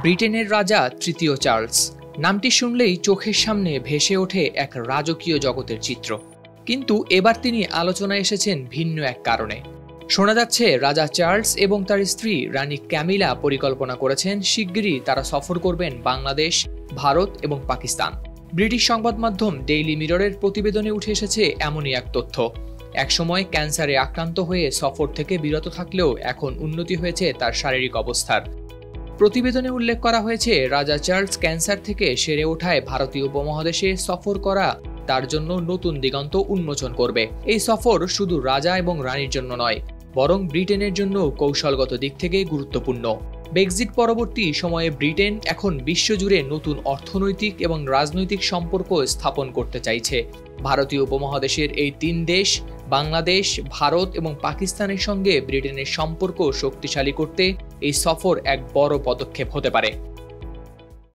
ব্রিটেনের রাজা তৃতীয় চার্লস নামটি শুনলেই চোখের সামনে ভেসে ওঠে এক রাজকীয় জগতের চিত্র। কিন্তু এবার তিনি আলোচনায় এসেছেন ভিন্ন এক কারণে। শোনা যাচ্ছে রাজা চার্লস এবং তার স্ত্রী রানী ক্যামিলা পরিকল্পনা করেছেন শিগগিরই তারা সফর করবেন বাংলাদেশ, ভারত এবং পাকিস্তান। ব্রিটিশ সংবাদ মাধ্যম ডেইলি মিররের প্রতিবেদনে উঠে এসেছে এমনই এক তথ্য। একসময় ক্যান্সারে আক্রান্ত হয়ে সফর থেকে বিরত থাকলেও এখন উন্নতি হয়েছে তার শারীরিক অবস্থার। প্রতিবেদনে উল্লেখ করা হয়েছে রাজা চার্লস ক্যান্সার থেকে সেরে ওঠায় ভারতীয় উপমহাদেশে সফর করা তার জন্য নতুন দিগন্ত উন্মোচন করবে। এই সফর শুধু রাজা এবং রানীর জন্য নয়, বরং ব্রিটেনের জন্য কৌশলগত দিক থেকে গুরুত্বপূর্ণ। ব্রেক্সিট পরবর্তী সময়ে ব্রিটেন এখন বিশ্বজুড়ে নতুন অর্থনৈতিক এবং রাজনৈতিক সম্পর্ক স্থাপন করতে চাইছে। ভারতীয় উপমহাদেশের এই তিন দেশ বাংলাদেশ, ভারত এবং পাকিস্তানের সঙ্গে ব্রিটেনের সম্পর্ক শক্তিশালী করতে এই সফর এক বড় পদক্ষেপ হতে পারে।